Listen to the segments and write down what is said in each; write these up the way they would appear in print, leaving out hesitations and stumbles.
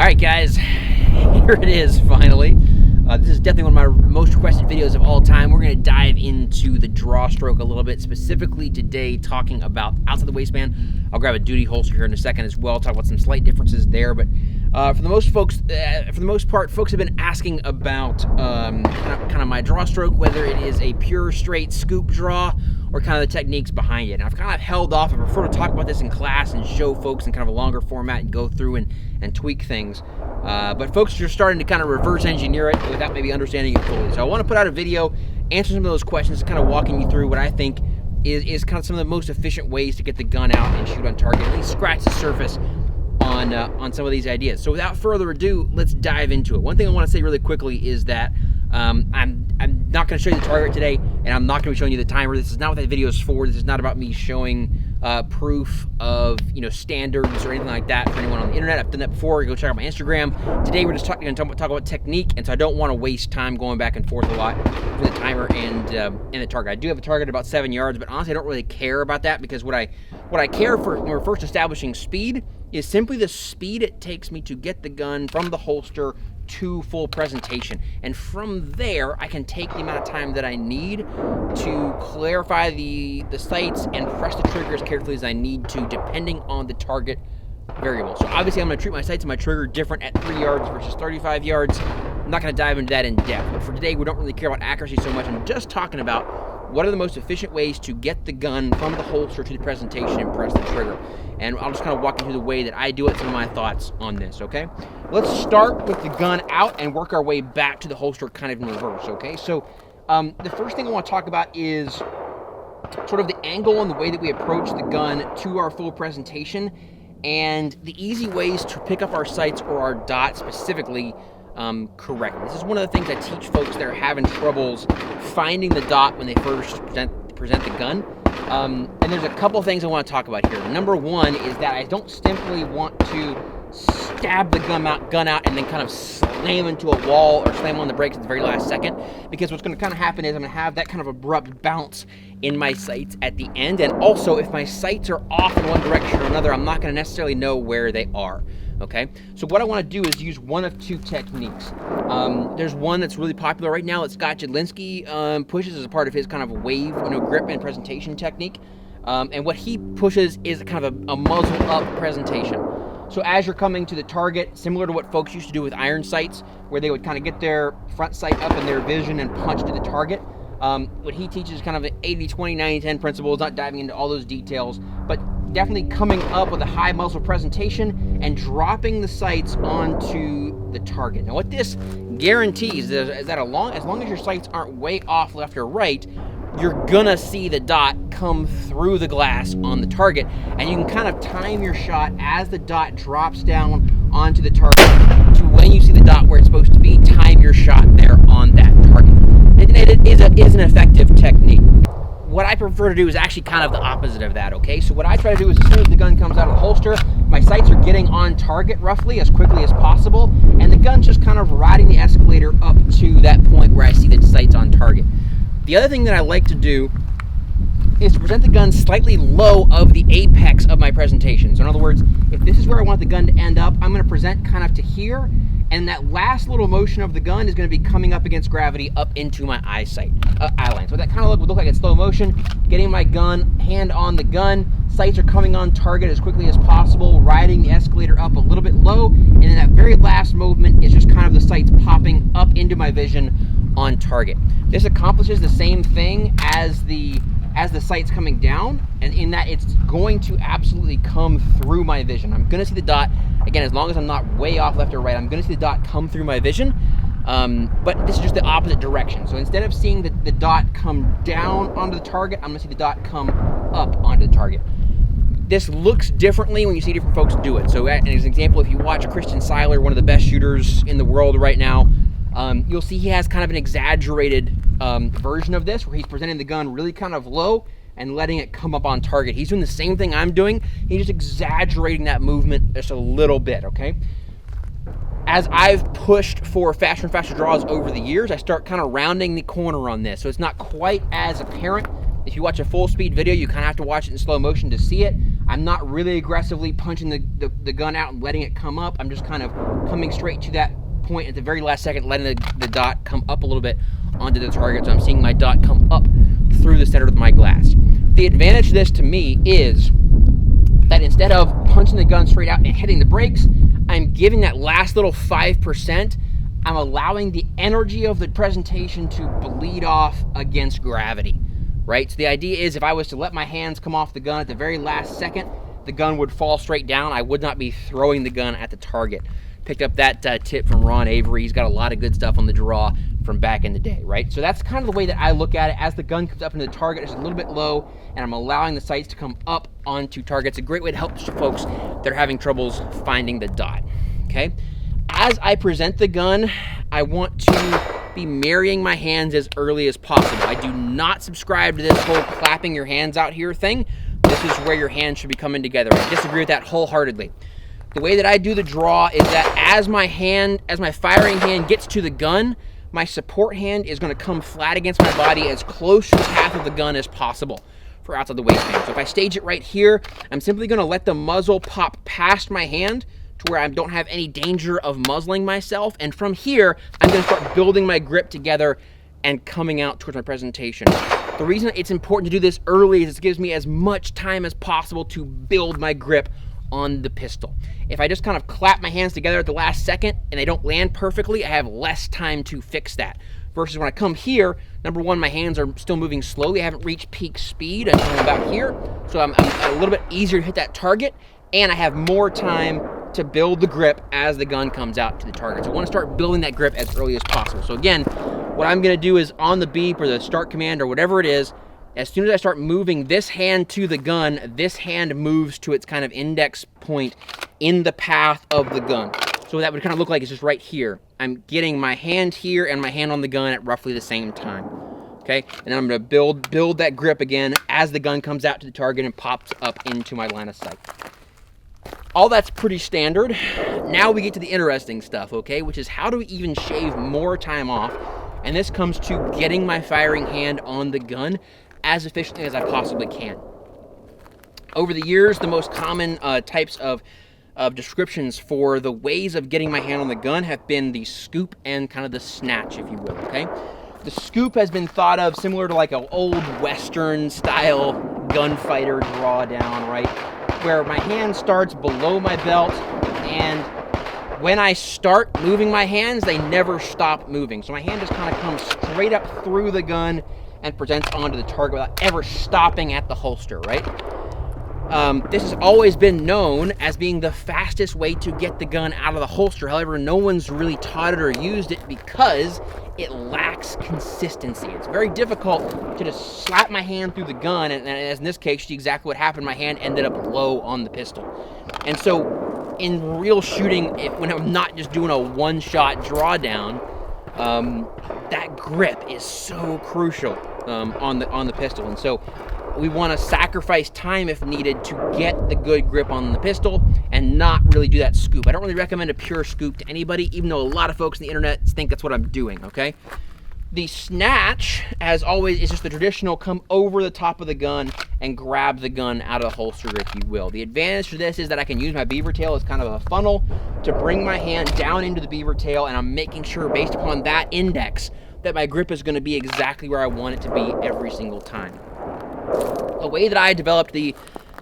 Alright guys, here it is finally. This is definitely one of my most requested videos of all time. We're going to dive into the draw stroke a little bit, specifically today talking about outside the waistband. I'll grab a duty holster here in a second as well, talk about some slight differences there, but for the most part, folks have been asking about kind of my draw stroke, whether it is a pure straight scoop draw or kind of the techniques behind it. And I've kind of held off. I prefer to talk about this in class and show folks in kind of a longer format and go through and tweak things. But folks are starting to kind of reverse engineer it without maybe understanding it fully. So I want to put out a video, answer some of those questions, kind of walking you through what I think is kind of some of the most efficient ways to get the gun out and shoot on target, at least scratch the surface on some of these ideas. So without further ado, let's dive into it. One thing I want to say really quickly is that I'm not going to show you the target today, and I'm not going to be showing you the timer. This is not what that video is for. This is not about me showing proof of standards or anything like that for anyone on the internet. I've done that before. Go check out my Instagram. Today we're just going to talk about technique, and so I don't want to waste time going back and forth a lot for the timer and the target. I do have a target about 7 yards, but honestly I don't really care about that, because what I care for when we're first establishing speed is simply the speed it takes me to get the gun from the holster to full presentation. And from there, I can take the amount of time that I need to clarify the sights and press the trigger as carefully as I need to, depending on the target variable. So obviously I'm going to treat my sights and my trigger different at 3 yards versus 35 yards. I'm not going to dive into that in depth, but for today we don't really care about accuracy so much. I'm just talking about what are the most efficient ways to get the gun from the holster to the presentation and press the trigger. And I'll just kind of walk you through the way that I do it, some of my thoughts on this, okay? Let's start with the gun out and work our way back to the holster kind of in reverse, okay? So the first thing I want to talk about is sort of the angle and the way that we approach the gun to our full presentation, and the easy ways to pick up our sights or our dot specifically correctly. This is one of the things I teach folks that are having troubles finding the dot when they first present the gun. And there's a couple things I want to talk about here. Number one is that I don't simply want to stab the gun out and then kind of slam into a wall or slam on the brakes at the very last second, because what's going to kind of happen is I'm going to have that kind of abrupt bounce in my sights at the end, and also if my sights are off in one direction or another, I'm not going to necessarily know where they are. Okay, so what I want to do is use one of two techniques. There's one that's really popular right now that Scott Jedlinski pushes as a part of his kind of wave, grip and presentation technique. And what he pushes is kind of a muzzle up presentation. So as you're coming to the target, similar to what folks used to do with iron sights, where they would kind of get their front sight up in their vision and punch to the target. What he teaches is kind of the 80-20, 90-10 principles, not diving into all those details, but definitely coming up with a high muzzle presentation and dropping the sights onto the target. Now what this guarantees is that as long as your sights aren't way off left or right, you're gonna see the dot come through the glass on the target, and you can kind of time your shot as the dot drops down onto the target to when you see the dot where it's supposed to be. Time your shot there on that target. It is an effective technique. What I prefer to do is actually kind of the opposite of that, okay? So what I try to do is, as soon as the gun comes out of the holster, my sights are getting on target roughly as quickly as possible, and the gun's just kind of riding the escalator up to that point where I see the sights on target. The other thing that I like to do is to present the gun slightly low of the apex of my presentation. So in other words, if this is where I want the gun to end up, I'm going to present kind of to here, and that last little motion of the gun is going to be coming up against gravity up into my eye line. So that kind of would look like in slow motion, getting my hand on the gun, sights are coming on target as quickly as possible, riding the escalator up a little bit low, and then that very last movement is just kind of the sights popping up into my vision on target. This accomplishes the same thing as the sights coming down, and in that it's going to absolutely come through my vision. I'm going to see the dot, again, as long as I'm not way off left or right, I'm going to see the dot come through my vision, but this is just the opposite direction. So instead of seeing the dot come down onto the target, I'm going to see the dot come up onto the target. This looks differently when you see different folks do it. So as an example, if you watch Christian Seiler, one of the best shooters in the world right now, you'll see he has kind of an exaggerated version of this, where he's presenting the gun really kind of low and letting it come up on target. He's doing the same thing I'm doing. He's just exaggerating that movement just a little bit, okay? As I've pushed for faster and faster draws over the years, I start kind of rounding the corner on this, so it's not quite as apparent. If you watch a full speed video, you kind of have to watch it in slow motion to see it. I'm not really aggressively punching the gun out and letting it come up. I'm just kind of coming straight to that point at the very last second, letting the dot come up a little bit onto the target. So I'm seeing my dot come up through the center of my glass. The advantage of this to me is that instead of punching the gun straight out and hitting the brakes, I'm giving that last little 5%. I'm allowing the energy of the presentation to bleed off against gravity, right? So the idea is if I was to let my hands come off the gun at the very last second, the gun would fall straight down. I would not be throwing the gun at the target. Picked up that tip from Ron Avery. He's got a lot of good stuff on the draw from back in the day, right? So that's kind of the way that I look at it. As the gun comes up into the target, it's a little bit low, and I'm allowing the sights to come up onto target. It's a great way to help folks that are having troubles finding the dot, okay? As I present the gun, I want to be marrying my hands as early as possible. I do not subscribe to this whole clapping your hands out here thing. This is where your hands should be coming together. I disagree with that wholeheartedly. The way that I do the draw is that as my firing hand gets to the gun, my support hand is going to come flat against my body as close to the path of the gun as possible for outside the waistband. So if I stage it right here, I'm simply going to let the muzzle pop past my hand to where I don't have any danger of muzzling myself. And from here, I'm going to start building my grip together and coming out towards my presentation. The reason it's important to do this early is it gives me as much time as possible to build my grip on the pistol. If I just kind of clap my hands together at the last second and they don't land perfectly, I have less time to fix that. Versus when I come here, number one, my hands are still moving slowly. I haven't reached peak speed until about here. So I'm a little bit easier to hit that target, and I have more time to build the grip as the gun comes out to the target. So I want to start building that grip as early as possible. So again, what I'm going to do is on the beep or the start command or whatever it is, as soon as I start moving this hand to the gun, this hand moves to its kind of index point in the path of the gun. So that would kind of look like it's just right here. I'm getting my hand here and my hand on the gun at roughly the same time. Okay, and then I'm going to build that grip again as the gun comes out to the target and pops up into my line of sight. All that's pretty standard. Now we get to the interesting stuff, okay, which is how do we even shave more time off? And this comes to getting my firing hand on the gun as efficiently as I possibly can. Over the years, the most common types of descriptions for the ways of getting my hand on the gun have been the scoop and kind of the snatch, if you will, okay? The scoop has been thought of similar to like an old Western style gunfighter drawdown, right? Where my hand starts below my belt, and when I start moving my hands, they never stop moving. So my hand just kind of comes straight up through the gun and presents onto the target without ever stopping at the holster, right? This has always been known as being the fastest way to get the gun out of the holster. However, no one's really taught it or used it because it lacks consistency. It's very difficult to just slap my hand through the gun, and as in this case, exactly what happened. My hand ended up low on the pistol. And so in real shooting, when I'm not just doing a one-shot drawdown, that grip is so crucial on the pistol. And so we want to sacrifice time if needed to get the good grip on the pistol and not really do that scoop. I don't really recommend a pure scoop to anybody, even though a lot of folks on the internet think that's what I'm doing, okay? The snatch, as always, is just the traditional come over the top of the gun and grab the gun out of the holster, if you will. The advantage for this is that I can use my beaver tail as kind of a funnel to bring my hand down into the beaver tail, and I'm making sure, based upon that index, that my grip is going to be exactly where I want it to be every single time. The way that I developed the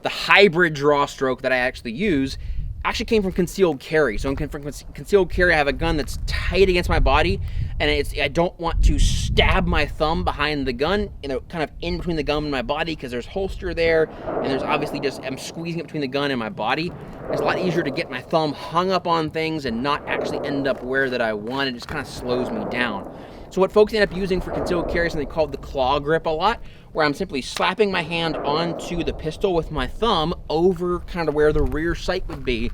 hybrid draw stroke that I actually use actually came from concealed carry. So in concealed carry, I have a gun that's tight against my body, and I don't want to stab my thumb behind the gun, kind of in between the gun and my body, because there's holster there, and there's obviously I'm squeezing it between the gun and my body. It's a lot easier to get my thumb hung up on things and not actually end up where that I want. It just kind of slows me down. So what folks end up using for concealed carry is something called the claw grip a lot, where I'm simply slapping my hand onto the pistol with my thumb over kind of where the rear sight would be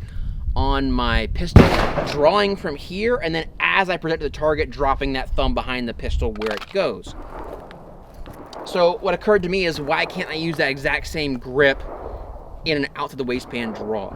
on my pistol, drawing from here, and then as I present to the target, dropping that thumb behind the pistol where it goes. So what occurred to me is, why can't I use that exact same grip in an out to the waistband draw?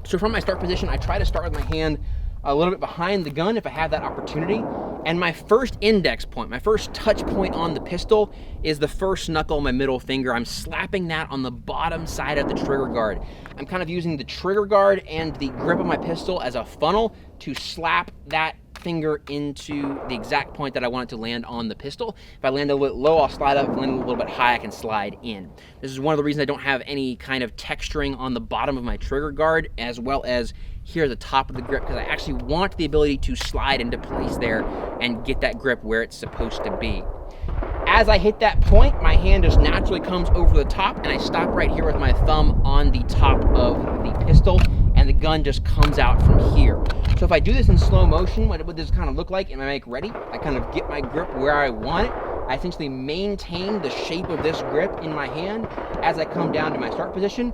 So from my start position, I try to start with my hand a little bit behind the gun if I have that opportunity. And my first index point, my first touch point on the pistol is the first knuckle of my middle finger. I'm slapping that on the bottom side of the trigger guard. I'm kind of using the trigger guard and the grip of my pistol as a funnel to slap that finger into the exact point that I want it to land on the pistol. If I land a little low, I'll slide up. If I land a little bit high, I can slide in. This is one of the reasons I don't have any kind of texturing on the bottom of my trigger guard, as well as here at the top of the grip, because I actually want the ability to slide into place there and get that grip where it's supposed to be. As I hit that point, my hand just naturally comes over the top, and I stop right here with my thumb on the top of the pistol, and the gun just comes out from here. So if I do this in slow motion, what would this kind of look like? And I make ready, I kind of get my grip where I want it. I essentially maintain the shape of this grip in my hand as I come down to my start position.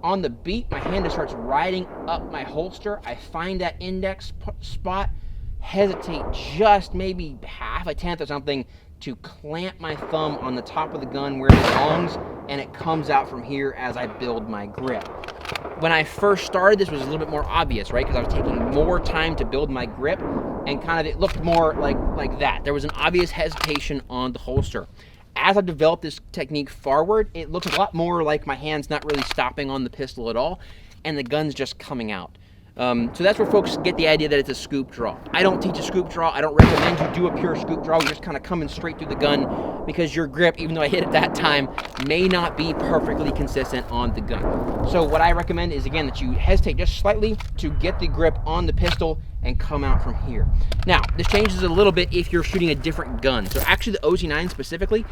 On the beat, my hand just starts riding up my holster. I find that index spot, hesitate just maybe half a tenth or something to clamp my thumb on the top of the gun where it belongs, and it comes out from here as I build my grip. When I first started, this was a little bit more obvious, right? Because I was taking more time to build my grip, and kind of it looked more like that. There was an obvious hesitation on the holster. As I've developed this technique forward, it looks a lot more like my hand's not really stopping on the pistol at all, and the gun's just coming out. So that's where folks get the idea that it's a scoop draw. I don't teach a scoop draw. I don't recommend you do a pure scoop draw. You're just kind of coming straight through the gun, because your grip, even though I hit it that time, may not be perfectly consistent on the gun. So what I recommend is, again, that you hesitate just slightly to get the grip on the pistol and come out from here. Now, this changes a little bit if you're shooting a different gun. So actually the OZ9 specifically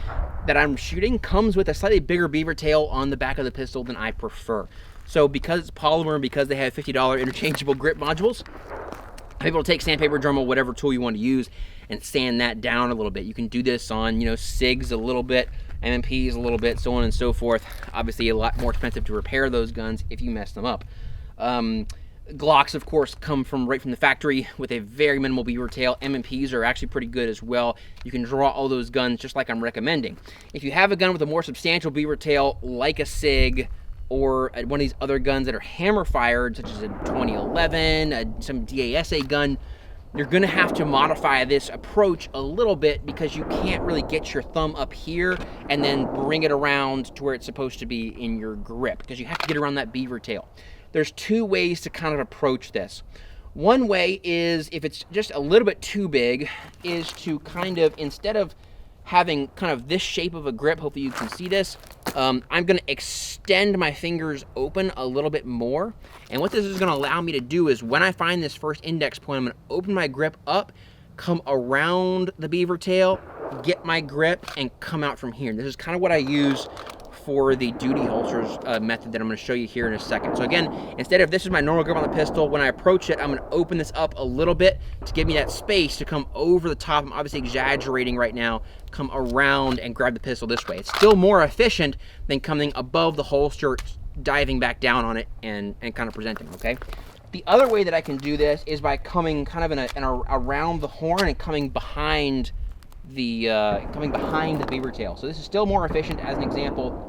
that I'm shooting comes with a slightly bigger beaver tail on the back of the pistol than I prefer. So because it's polymer and because they have $50 interchangeable grip modules, I'm able to take sandpaper, Dremel, whatever tool you want to use, and sand that down a little bit. You can do this on, SIGs a little bit, MMPs a little bit, so on and so forth. Obviously a lot more expensive to repair those guns if you mess them up. Glocks, of course, come right from the factory with a very minimal beaver tail. MMPs are actually pretty good as well. You can draw all those guns just like I'm recommending. If you have a gun with a more substantial beaver tail, like a SIG, or one of these other guns that are hammer fired, such as a 2011, some DASA gun, you're gonna have to modify this approach a little bit, because you can't really get your thumb up here and then bring it around to where it's supposed to be in your grip, because you have to get around that beaver tail. There's two ways to kind of approach this. One way is, if it's just a little bit too big, is to kind of, instead of having kind of this shape of a grip, hopefully you can see this, I'm gonna extend my fingers open a little bit more. And what this is gonna allow me to do is, when I find this first index point, I'm gonna open my grip up, come around the beaver tail, get my grip, and come out from here. And this is kind of what I use for the duty holsters method that I'm going to show you here in a second. So again, instead of this is my normal grip on the pistol, when I approach it, I'm going to open this up a little bit to give me that space to come over the top. I'm obviously exaggerating right now. Come around and grab the pistol this way. It's still more efficient than coming above the holster, diving back down on it, and kind of presenting, okay? The other way that I can do this is by coming kind of around the horn and coming behind the beaver tail. So this is still more efficient, as an example,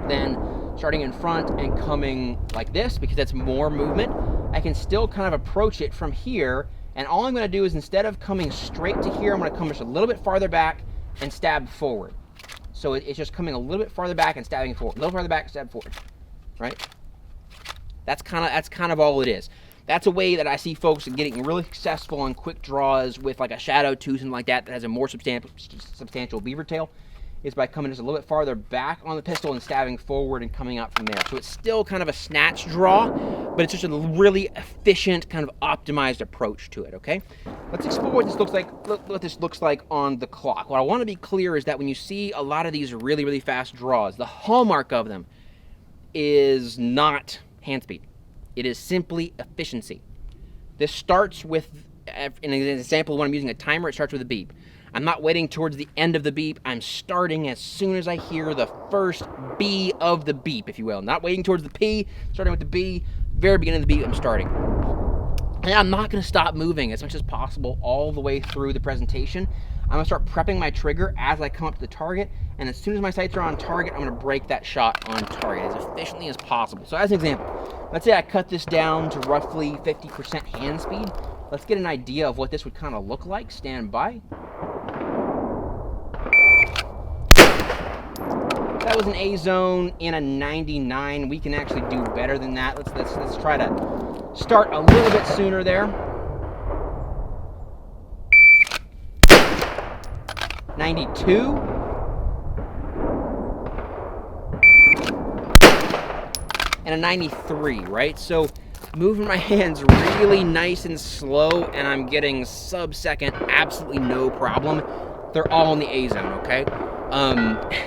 than starting in front and coming like this, because that's more movement. I can still kind of approach it from here, and all I'm going to do is, instead of coming straight to here, I'm going to come just a little bit farther back and stab forward. So it's just coming a little bit farther back and stabbing forward, a little farther back, stab forward, right? That's kind of all it is. That's a way that I see folks getting really successful on quick draws with like a Shadow 2, something like that has a more substantial beaver tail, is by coming just a little bit farther back on the pistol and stabbing forward and coming out from there. So it's still kind of a snatch draw, but it's just a really efficient, kind of optimized approach to it, okay? Let's explore what this looks like on the clock. What I want to be clear is that when you see a lot of these really, really fast draws, the hallmark of them is not hand speed. It is simply efficiency. This starts with, in an example, when I'm using a timer, it starts with a beep. I'm not waiting towards the end of the beep. I'm starting as soon as I hear the first B of the beep, if you will. Not waiting towards the P, starting with the B, very beginning of the beep, I'm starting. And I'm not gonna stop moving as much as possible all the way through the presentation. I'm gonna start prepping my trigger as I come up to the target, and as soon as my sights are on target, I'm gonna break that shot on target as efficiently as possible. So as an example, Let's say I cut this down to roughly 50% hand speed. Let's get an idea of what this would kind of look like. Stand by. That was an A zone in a 99. We can actually do better than that. Let's try to start a little bit sooner there. 92. And a 93, right? So moving my hands really nice and slow, and I'm getting sub-second, absolutely no problem. They're all in the A zone, okay?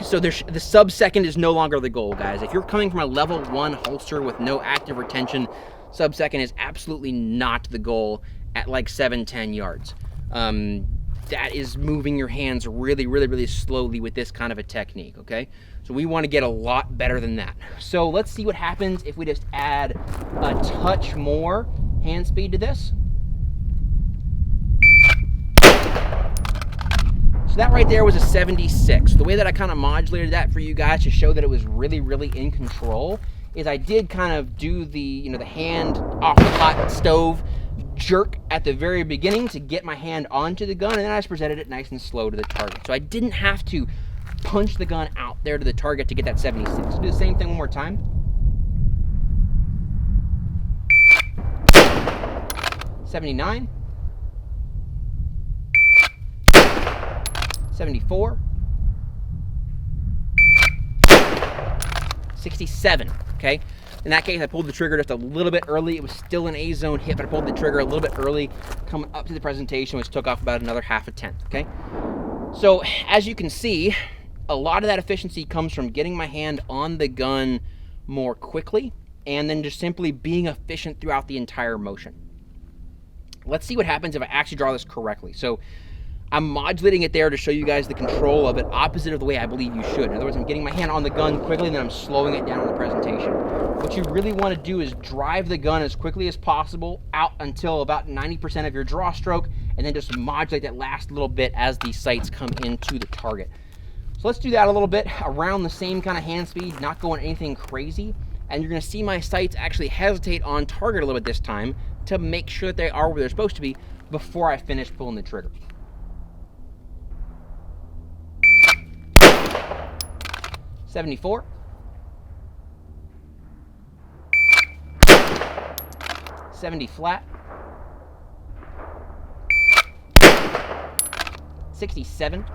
So the sub-second is no longer the goal, guys. If you're coming from a level 1 holster with no active retention, sub-second is absolutely not the goal at like 7-10 yards. That is moving your hands really, really, really slowly with this kind of a technique, okay? So we want to get a lot better than that. So let's see what happens if we just add a touch more hand speed to this. So that right there was a 76. The way that I kind of modulated that for you guys to show that it was really, really in control is I did kind of do the, the hand off the hot stove jerk at the very beginning to get my hand onto the gun, and then I just presented it nice and slow to the target. So I didn't have to punch the gun out there to the target to get that 76. So do the same thing one more time. $79. 74. 67, okay? In that case, I pulled the trigger just a little bit early. It was still an A zone hit, but I pulled the trigger a little bit early coming up to the presentation, which took off about another half a tenth, okay? So as you can see, a lot of that efficiency comes from getting my hand on the gun more quickly and then just simply being efficient throughout the entire motion. Let's see what happens if I actually draw this correctly. So I'm modulating it there to show you guys the control of it opposite of the way I believe you should. In other words, I'm getting my hand on the gun quickly and then I'm slowing it down in the presentation. What you really want to do is drive the gun as quickly as possible out until about 90% of your draw stroke, and then just modulate that last little bit as the sights come into the target. So let's do that a little bit around the same kind of hand speed, not going anything crazy. And you're going to see my sights actually hesitate on target a little bit this time to make sure that they are where they're supposed to be before I finish pulling the trigger. $74. 70 flat. 67.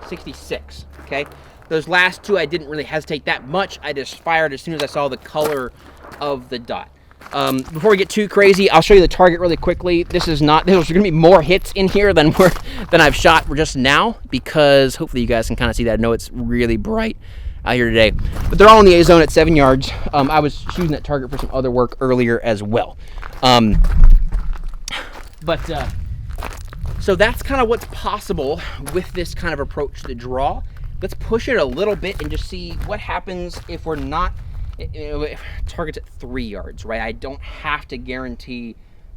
66, okay? Those last two I didn't really hesitate that much. I just fired as soon as I saw the color of the dot. Before we get too crazy, I'll show you the target really quickly. There's going to be more hits in here than I've shot just now, because hopefully you guys can kind of see that. I know it's really bright out here today, but they're all in the A zone at 7 yards. I was shooting that target for some other work earlier as well. So that's kind of what's possible with this kind of approach to the draw. Let's push it a little bit and just see what happens if we're not, if target's at 3 yards, right? I don't have to guarantee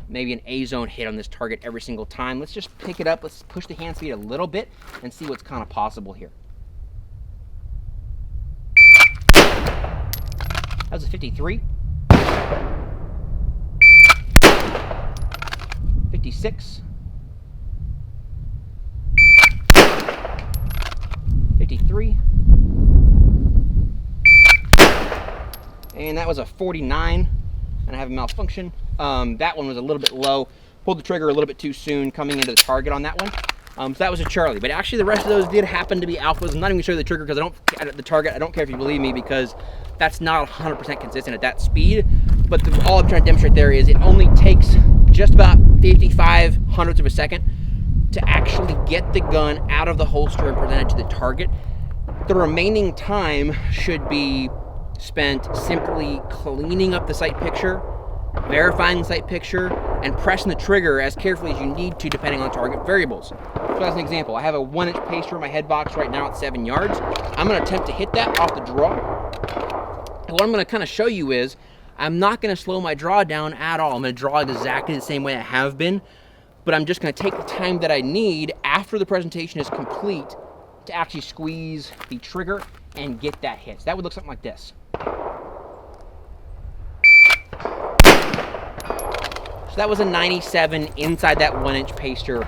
maybe an A zone hit on this target every single time. Let's just pick it up. Let's push the hand speed a little bit and see what's kind of possible here. That was a 53. 56. 53. And that was a 49, and I have a malfunction. That one was a little bit low. Pulled the trigger a little bit too soon coming into the target on that one. So that was a Charlie, but actually the rest of those did happen to be alphas. I'm not even gonna show you the trigger because the target, I don't care if you believe me, because that's not 100% consistent at that speed. But all I'm trying to demonstrate there is it only takes just about 55 hundredths of a second to actually get the gun out of the holster and present it to the target. The remaining time should be spent simply cleaning up the sight picture, verifying the sight picture, and pressing the trigger as carefully as you need to depending on target variables. So as an example, I have a 1-inch pacer in my head box right now at 7 yards. I'm going to attempt to hit that off the draw. And what I'm going to kind of show you is I'm not going to slow my draw down at all. I'm going to draw it exactly the same way I have been, but I'm just going to take the time that I need after the presentation is complete to actually squeeze the trigger and get that hit. So that would look something like this. So that was a 97 inside that 1-inch paster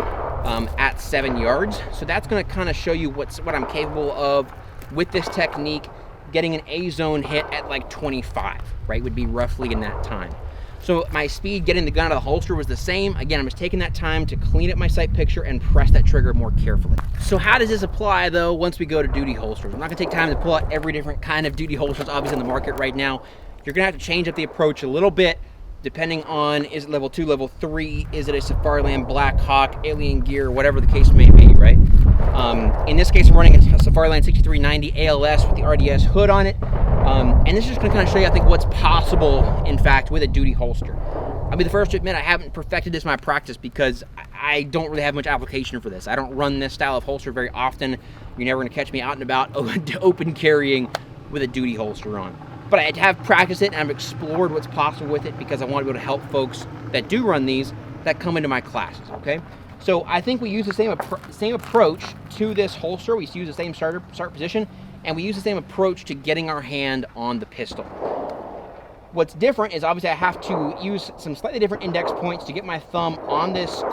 at 7 yards. So that's going to kind of show you what I'm capable of with this technique. Getting an A-zone hit at like 25, right, would be roughly in that time. So my speed getting the gun out of the holster was the same. Again, I'm just taking that time to clean up my sight picture and press that trigger more carefully. So how does this apply though once we go to duty holsters? I'm not gonna take time to pull out every different kind of duty holsters obviously in the market right now. You're gonna have to change up the approach a little bit depending on, is it level 2, level 3, is it a Safariland Black Hawk, Alien Gear, whatever the case may be, right? In this case, I'm running a Safariland 6390 ALS with the RDS hood on it. And this is just going to kind of show you, I think, what's possible, in fact, with a duty holster. I'll be the first to admit I haven't perfected this in my practice because I don't really have much application for this. I don't run this style of holster very often. You're never going to catch me out and about open carrying with a duty holster on. But I have practiced it and I've explored what's possible with it because I want to be able to help folks that do run these that come into my classes, okay? So I think we use the same approach to this holster. We use the same start position, and we use the same approach to getting our hand on the pistol. What's different is obviously I have to use some slightly different index points to get my thumb on this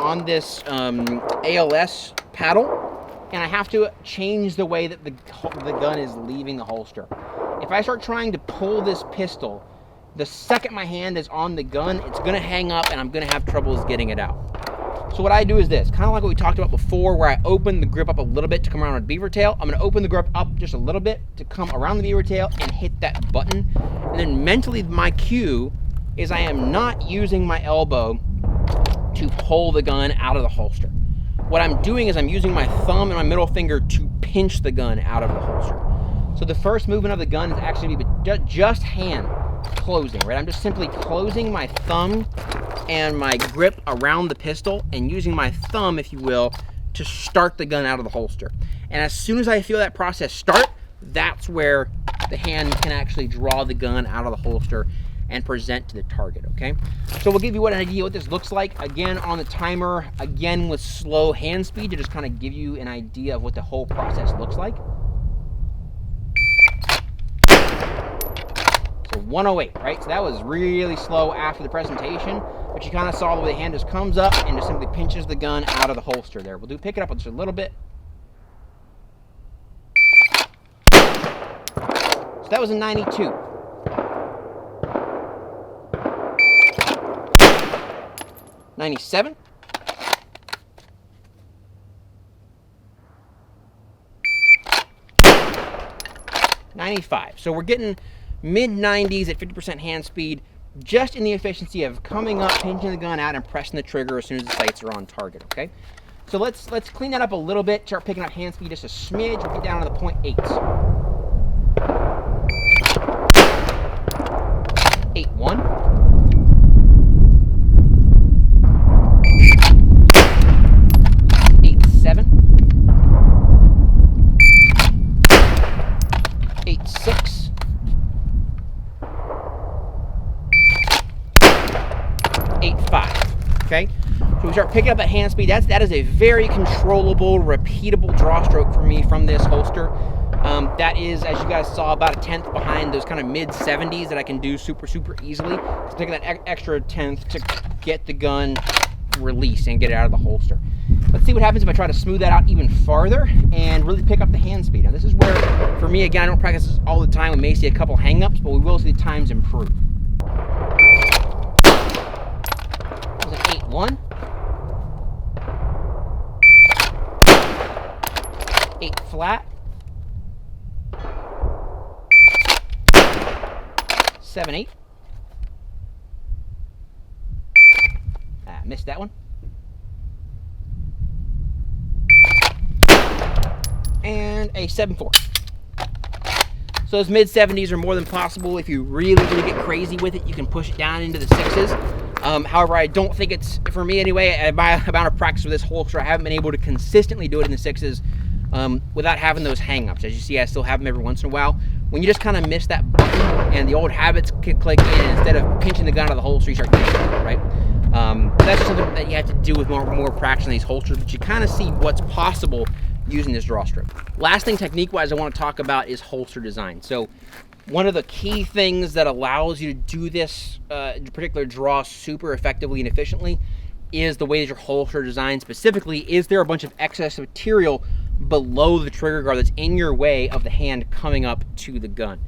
ALS paddle, and I have to change the way that the gun is leaving the holster. If I start trying to pull this pistol, the second my hand is on the gun, it's going to hang up and I'm going to have troubles getting it out. So what I do is this, kind of like what we talked about before, where I open the grip up a little bit to come around a beaver tail. I'm going to open the grip up just a little bit to come around the beaver tail and hit that button. And then mentally my cue is I am not using my elbow to pull the gun out of the holster. What I'm doing is I'm using my thumb and my middle finger to pinch the gun out of the holster. So the first movement of the gun is actually just hand closing, right? I'm just simply closing my thumb and my grip around the pistol and using my thumb, if you will, to start the gun out of the holster. And as soon as I feel that process start, that's where the hand can actually draw the gun out of the holster and present to the target, okay? So we'll give you an idea what this looks like, again, on the timer, again, with slow hand speed to just kind of give you an idea of what the whole process looks like. So 108, right? So that was really slow after the presentation, but you kind of saw the way the hand just comes up and just simply pinches the gun out of the holster there. We'll pick it up just a little bit. So that was a 92. $97. $95. So we're getting mid-90s at 50% hand speed, just in the efficiency of coming up, pinching the gun out, and pressing the trigger as soon as the sights are on target, okay? So let's clean that up a little bit, start picking up hand speed just a smidge. We'll get down to the 0.8s. 8-1. 8-7. 8-6. 8.5, okay? So we start picking up at hand speed. That is a very controllable, repeatable draw stroke for me from this holster. That is, as you guys saw, about a tenth behind those kind of mid-70s that I can do super easily. So taking that extra tenth to get the gun released and get it out of the holster. Let's see what happens if I try to smooth that out even farther and really pick up the hand speed. Now this is where, for me, again, I don't practice this all the time. We may see a couple hang-ups, but we will see the times improve. 8-1. 8 flat. 7-8. Missed that one. And a 7-4. So those mid-70s are more than possible. If you really get crazy with it, you can push it down into the 6s. However, I don't think it's, for me anyway, my amount of practice with this holster, I haven't been able to consistently do it in the 6s without having those hang-ups. As you see, I still have them every once in a while. When you just kind of miss that button and the old habits click in, and instead of pinching the gun out of the holster, you start pinching it, right? That's just something that you have to do with more practice on these holsters, but you kind of see what's possible using this draw stroke. Last thing technique-wise I want to talk about is holster design. So one of the key things that allows you to do this particular draw super effectively and efficiently is the way that your holster designed. Specifically, is there a bunch of excess material below the trigger guard that's in your way of the hand coming up to the gun?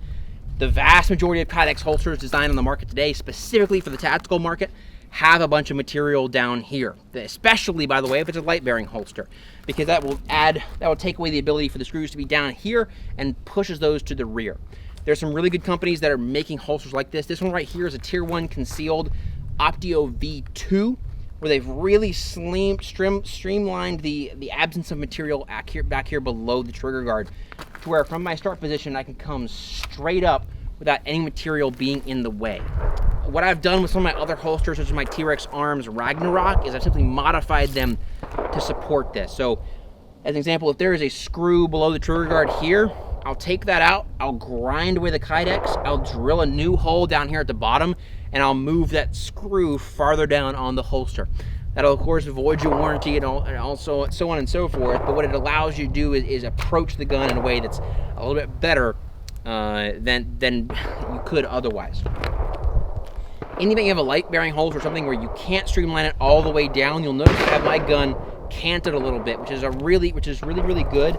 The vast majority of Kydex holsters designed on the market today, specifically for the tactical market, have a bunch of material down here, especially, by the way, if it's a light bearing holster, because that will take away the ability for the screws to be down here and pushes those to the rear. There's some really good companies that are making holsters like this. This one right here is a Tier 1 concealed Optio V2, where they've really streamlined the absence of material back here below the trigger guard, to where from my start position I can come straight up without any material being in the way. What I've done with some of my other holsters, such as my T-Rex Arms Ragnarok, is I've simply modified them to support this. So, as an example, if there is a screw below the trigger guard here, I'll take that out, I'll grind away the Kydex, I'll drill a new hole down here at the bottom, and I'll move that screw farther down on the holster. That'll, of course, avoid your warranty and also so on and so forth, but what it allows you to do is approach the gun in a way that's a little bit better than you could otherwise. Anything you have a light bearing holster or something where you can't streamline it all the way down, you'll notice I have my gun canted a little bit, which is really good.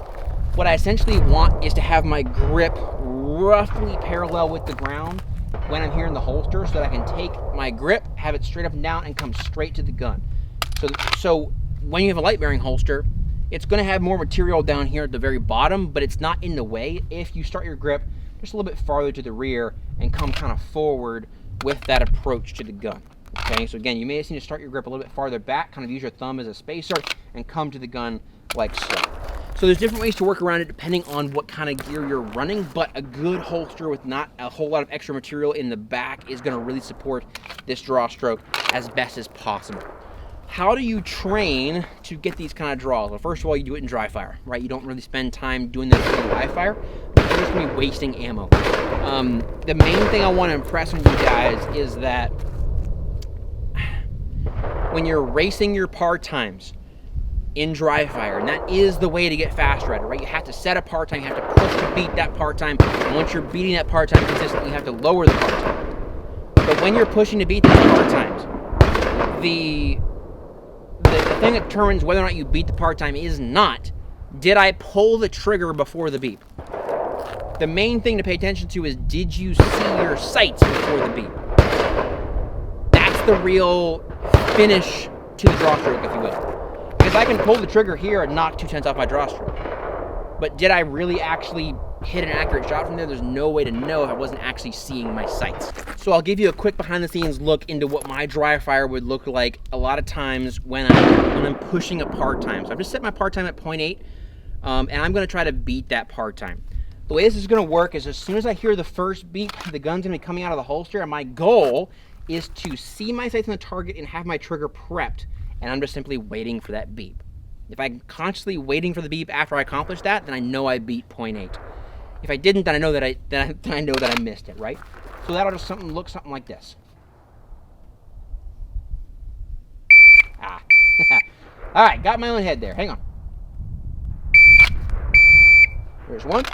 What I essentially want is to have my grip roughly parallel with the ground when I'm here in the holster, so that I can take my grip, have it straight up and down, and come straight to the gun. So when you have a light bearing holster, it's going to have more material down here at the very bottom, but it's not in the way if you start your grip just a little bit farther to the rear and come kind of forward with that approach to the gun. Okay, so again, you may just need to start your grip a little bit farther back, kind of use your thumb as a spacer, and come to the gun like so. So there's different ways to work around it depending on what kind of gear you're running, but a good holster with not a whole lot of extra material in the back is going to really support this draw stroke as best as possible. How do you train to get these kind of draws? Well, first of all, you do it in dry fire, right? You don't really spend time doing this in live fire. You're just going to be wasting ammo. The main thing I want to impress on you guys is that when you're racing your par times in dry fire, and that is the way to get faster at it, right? You have to set a par time, you have to push to beat that par time, and once you're beating that par time consistently, you have to lower the par time. But when you're pushing to beat those par times, the thing that determines whether or not you beat the par time is not, did I pull the trigger before the beep? The main thing to pay attention to is, did you see your sights before the beep? That's the real finish to the draw stroke, if you will. Because I can pull the trigger here and knock 2/10 off my draw stroke. But did I really actually hit an accurate shot from there? There's no way to know if I wasn't actually seeing my sights. So I'll give you a quick behind the scenes look into what my dry fire would look like a lot of times when I'm pushing a par time. So I've just set my par time at 0.8, and I'm going to try to beat that par time. The way this is going to work is, as soon as I hear the first beep, the gun's going to be coming out of the holster, and my goal is to see my sights on the target and have my trigger prepped, and I'm just simply waiting for that beep. If I'm constantly waiting for the beep after I accomplish that, then I know I beat 0.8. If I didn't, then I know that I missed it, right? So that'll just look something like this. Ah. All right, got my own head there. Hang on. There's one.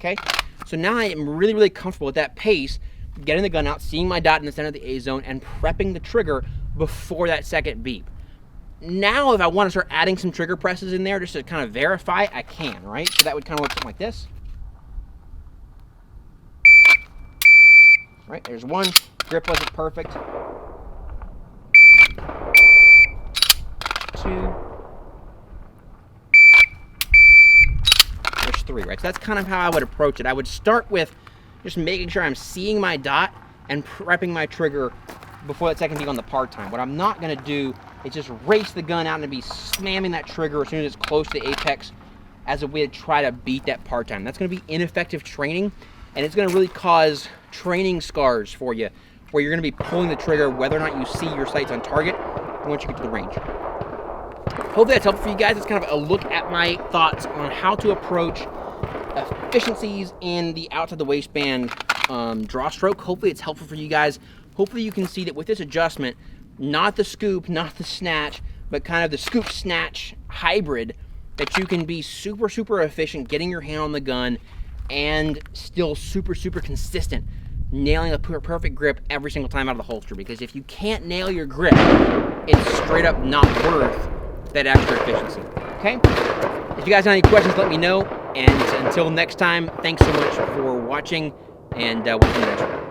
Okay, so now I am really comfortable with that pace, getting the gun out, seeing my dot in the center of the A zone, and prepping the trigger before that second beep. Now, if I want to start adding some trigger presses in there just to kind of verify, I can, right? So that would kind of look something like this. Right, there's one. Grip wasn't perfect. 2. There's 3, right? So that's kind of how I would approach it. I would start with just making sure I'm seeing my dot and prepping my trigger before that second beep on the par time. What I'm not going to do is just race the gun out and be slamming that trigger as soon as it's close to the apex as a way to try to beat that par time. That's going to be ineffective training, and it's going to really cause training scars for you, where you're going to be pulling the trigger whether or not you see your sights on target once you get to the range. hopefully that's helpful for you guys. It's kind of a look at my thoughts on how to approach efficiencies in the outside the waistband draw stroke. Hopefully it's helpful for you guys. Hopefully you can see that with this adjustment, not the scoop, not the snatch, but kind of the scoop snatch hybrid, that you can be super, super efficient getting your hand on the gun and still super, super consistent, nailing a perfect grip every single time out of the holster. Because if you can't nail your grip, it's straight up not worth that extra efficiency, okay? If you guys have any questions, let me know. And until next time, thanks so much for watching, and we'll see you next time.